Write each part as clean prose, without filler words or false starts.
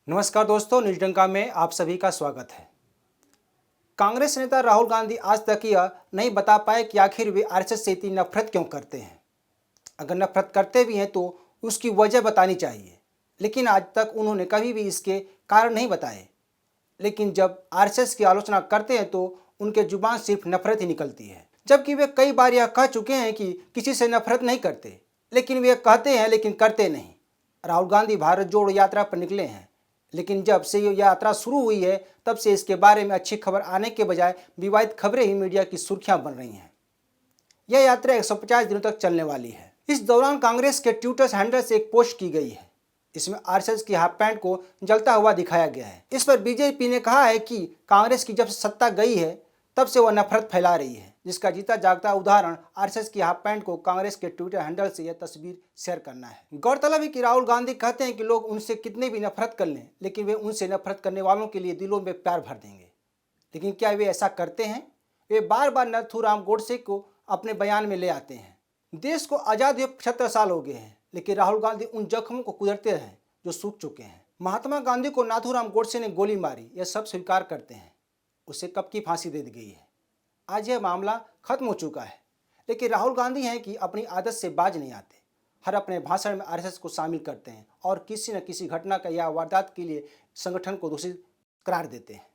नमस्कार दोस्तों, न्यूज डंका में आप सभी का स्वागत है। कांग्रेस नेता राहुल गांधी आज तक यह नहीं बता पाए कि आखिर वे आरएसएस से इतनी नफरत क्यों करते हैं। अगर नफरत करते भी हैं तो उसकी वजह बतानी चाहिए, लेकिन आज तक उन्होंने कभी भी इसके कारण नहीं बताए। लेकिन जब आरएसएस की आलोचना करते हैं तो उनके जुबान सिर्फ नफरत ही निकलती है, जबकि वे कई बार यह कह चुके हैं कि किसी से नफरत नहीं करते, लेकिन वे कहते हैं लेकिन करते नहीं। राहुल गांधी भारत जोड़ो यात्रा पर निकले हैं, लेकिन जब से ये यात्रा शुरू हुई है तब से इसके बारे में अच्छी खबर आने के बजाय विवादित खबरें ही मीडिया की सुर्खियां बन रही हैं। यह यात्रा 150 दिनों तक चलने वाली है। इस दौरान कांग्रेस के ट्विटर हैंडल से एक पोस्ट की गई है। इसमें आरएसएस की हाफ पैंट को जलता हुआ दिखाया गया है। इस पर बीजेपी ने कहा है कि कांग्रेस की जब से सत्ता गई है तब से वह नफरत फैला रही है, जिसका जीता जागता उदाहरण आरएसएस की हाफ पैंट को कांग्रेस के ट्विटर हैंडल से यह तस्वीर शेयर करना है। गौरतलब है कि राहुल गांधी कहते हैं कि लोग उनसे कितनी भी नफरत कर लें, लेकिन वे उनसे नफरत करने वालों के लिए दिलों में प्यार भर देंगे। लेकिन क्या वे ऐसा करते हैं? वे बार बार नथुराम गोडसे को अपने बयान में ले आते हैं। देश को आज़ाद हुए 75 साल हो गए हैं, लेकिन राहुल गांधी उन जख्मों को कुदरते हैं जो सूख चुके हैं। महात्मा गांधी को नाथूराम गोडसे ने गोली मारी, यह सब स्वीकार करते हैं। उसे कब की फांसी दे दी गई है। आज यह मामला खत्म हो चुका है, लेकिन राहुल गांधी हैं कि अपनी आदत से बाज नहीं आते। हर अपने भाषण में आरएसएस को शामिल करते हैं और किसी न किसी घटना का या वारदात के लिए संगठन को दोषी करार देते हैं।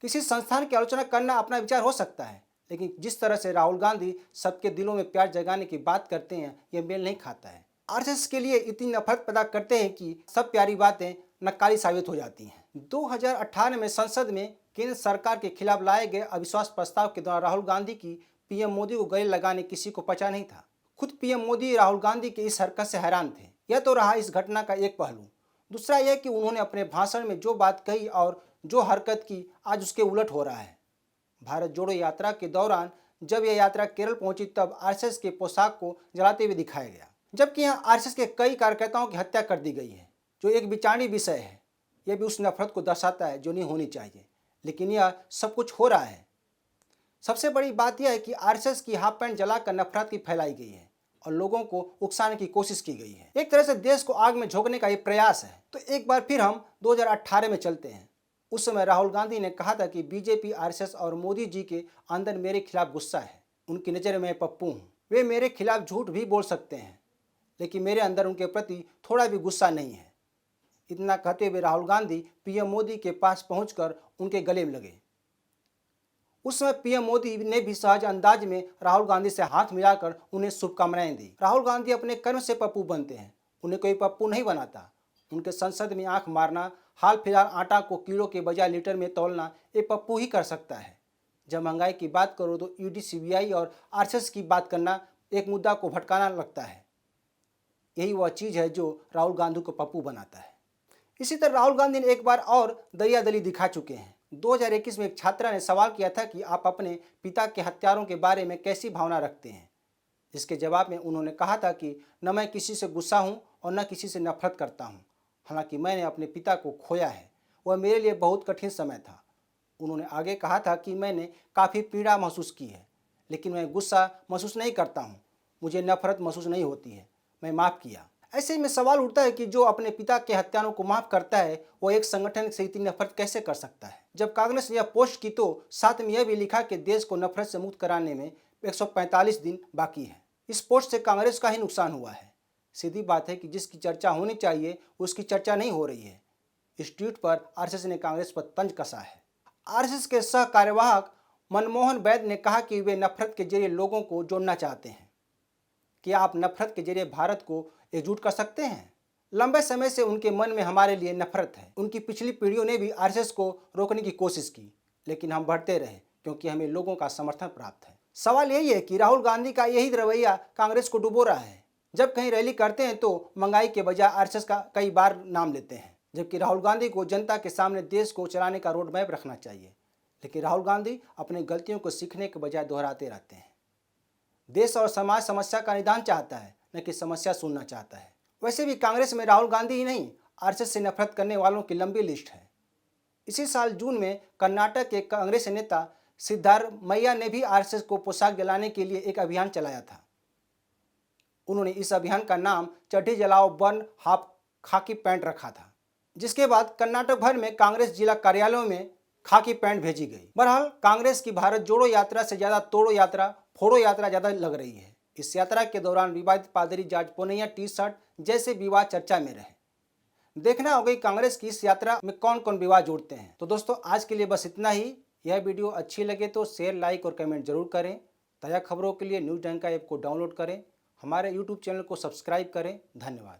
किसी संस्थान की आलोचना करना अपना विचार हो सकता है, लेकिन जिस तरह से राहुल गांधी सबके दिलों में प्यार जगाने की बात करते हैं, यह मेल नहीं खाता है। आरएसएस के लिए इतनी नफरत पैदा करते हैं कि सब प्यारी बातें नक्काली साबित हो जाती हैं। 2018 में संसद में केंद्र सरकार के खिलाफ लाए गए अविश्वास प्रस्ताव के दौरान राहुल गांधी की पीएम मोदी को गले लगाने किसी को पचा नहीं था। खुद पीएम मोदी राहुल गांधी की इस हरकत से हैरान थे। यह तो रहा इस घटना का एक पहलू। दूसरा यह कि उन्होंने अपने भाषण में जो बात कही और जो हरकत की, आज उसके उलट हो रहा है। भारत जोड़ो यात्रा के दौरान जब यह यात्रा केरल पहुंची तब आरएसएस के पोशाक को जलाते हुए दिखाया गया, जबकि यहाँ आरएसएस के कई कार्यकर्ताओं की हत्या कर दी गई है, जो एक विचारणीय विषय है। यह भी उस नफरत को दर्शाता है जो नहीं होनी चाहिए, लेकिन यह सब कुछ हो रहा है। सबसे बड़ी बात यह है कि आरएसएस की हाफ पैंट जलाकर नफरत की फैलाई गई है और लोगों को उकसाने की कोशिश की गई है। एक तरह से देश को आग में झोंकने का ये प्रयास है। तो एक बार फिर हम 2018 में चलते हैं। उस समय राहुल गांधी ने कहा था कि बीजेपी, आरएसएस और मोदी जी के अंदर मेरे खिलाफ गुस्सा है। उनकी नज़र में पप्पू हूँ। वे मेरे खिलाफ झूठ भी बोल सकते हैं, लेकिन मेरे अंदर उनके प्रति थोड़ा भी गुस्सा नहीं है। इतना कहते हुए राहुल गांधी पीएम मोदी के पास पहुंचकर उनके गले में लगे। उस समय पीएम मोदी ने भी सहज अंदाज में राहुल गांधी से हाथ मिलाकर उन्हें शुभकामनाएं दी। राहुल गांधी अपने कर्म से पप्पू बनते हैं, उन्हें कोई पप्पू नहीं बनाता। उनके संसद में आंख मारना, हाल फिलहाल आटा को किलो के बजाय लीटर में तौलना, ये पप्पू ही कर सकता है। जब महंगाई की बात करो तो ईडी, सीबीआई और आरएसएस की बात करना एक मुद्दा को भटकाना लगता है। यही वह चीज़ है जो राहुल गांधी को पप्पू बनाता है। इसी तरह राहुल गांधी ने एक बार और दरियादली दिखा चुके हैं। 2021 में एक छात्रा ने सवाल किया था कि आप अपने पिता के हत्यारों के बारे में कैसी भावना रखते हैं। इसके जवाब में उन्होंने कहा था कि न मैं किसी से गुस्सा हूं और न किसी से नफरत करता हूं। हालांकि मैंने अपने पिता को खोया है, वह मेरे लिए बहुत कठिन समय था। उन्होंने आगे कहा था कि मैंने काफ़ी पीड़ा महसूस की है, लेकिन मैं गुस्सा महसूस नहीं करता हूँ। मुझे नफरत महसूस नहीं होती है। मैं माफ़ किया। ऐसे में सवाल उठता है कि जो अपने पिता के हत्यारों को माफ़ करता है, वो एक संगठन से इतनी नफरत कैसे कर सकता है। जब कांग्रेस ने यह पोस्ट की तो साथ में यह भी लिखा कि देश को नफरत से मुक्त कराने में 145 दिन बाकी है। इस पोस्ट से कांग्रेस का ही नुकसान हुआ है। सीधी बात है कि जिसकी चर्चा होनी चाहिए उसकी चर्चा नहीं हो रही है। इस ट्वीट पर आरएसएस ने कांग्रेस पर तंज कसा है। आरएसएस के सह कार्यवाहक मनमोहन वैद ने कहा कि वे नफरत के जरिए लोगों को जोड़ना चाहते हैं। क्या आप नफरत के जरिए भारत को एकजुट कर सकते हैं? लंबे समय से उनके मन में हमारे लिए नफरत है। उनकी पिछली पीढ़ियों ने भी आरएसएस को रोकने की कोशिश की, लेकिन हम बढ़ते रहे क्योंकि हमें लोगों का समर्थन प्राप्त है। सवाल यही है कि राहुल गांधी का यही रवैया कांग्रेस को डुबो रहा है। जब कहीं रैली करते हैं तो महंगाई के बजाय आरएसएस का कई बार नाम लेते हैं, जबकि राहुल गांधी को जनता के सामने देश को चलाने का रोड मैप रखना चाहिए। लेकिन राहुल गांधी अपनी गलतियों को सीखने के बजाय दोहराते रहते हैं। देश और समाज समस्या का निदान चाहता है, न कि समस्या सुनना चाहता है। वैसे भी कांग्रेस में राहुल गांधी ही नहीं, आरएसएस से नफरत करने वालों की लंबी लिस्ट है। इसी साल जून में कर्नाटक के कांग्रेस नेता सिद्धारमैया ने भी आरएसएस को पोशाक जलाने के लिए एक अभियान चलाया था। उन्होंने इस अभियान का नाम चड्ढी जलाओ बर्न हाफ खाकी पैंट रखा था। जिसके बाद कर्नाटक भर में कांग्रेस जिला कार्यालयों में खाकी पैंट भेजी गई। बहरहाल कांग्रेस की भारत जोड़ो यात्रा से ज्यादा तोड़ो यात्रा, फोड़ो यात्रा ज्यादा लग रही है। इस यात्रा के दौरान विवादित पादरी जॉर्ज पोनैया टी शर्ट जैसे विवाद चर्चा में रहे। देखना होगा कांग्रेस की इस यात्रा में कौन कौन विवाद जोड़ते हैं। तो दोस्तों आज के लिए बस इतना ही। यह वीडियो अच्छी लगे तो शेयर, लाइक और कमेंट जरूर करें। ताज़ा खबरों के लिए न्यूज़ डंका ऐप को डाउनलोड करें। हमारे यूट्यूब चैनल को सब्सक्राइब करें। धन्यवाद।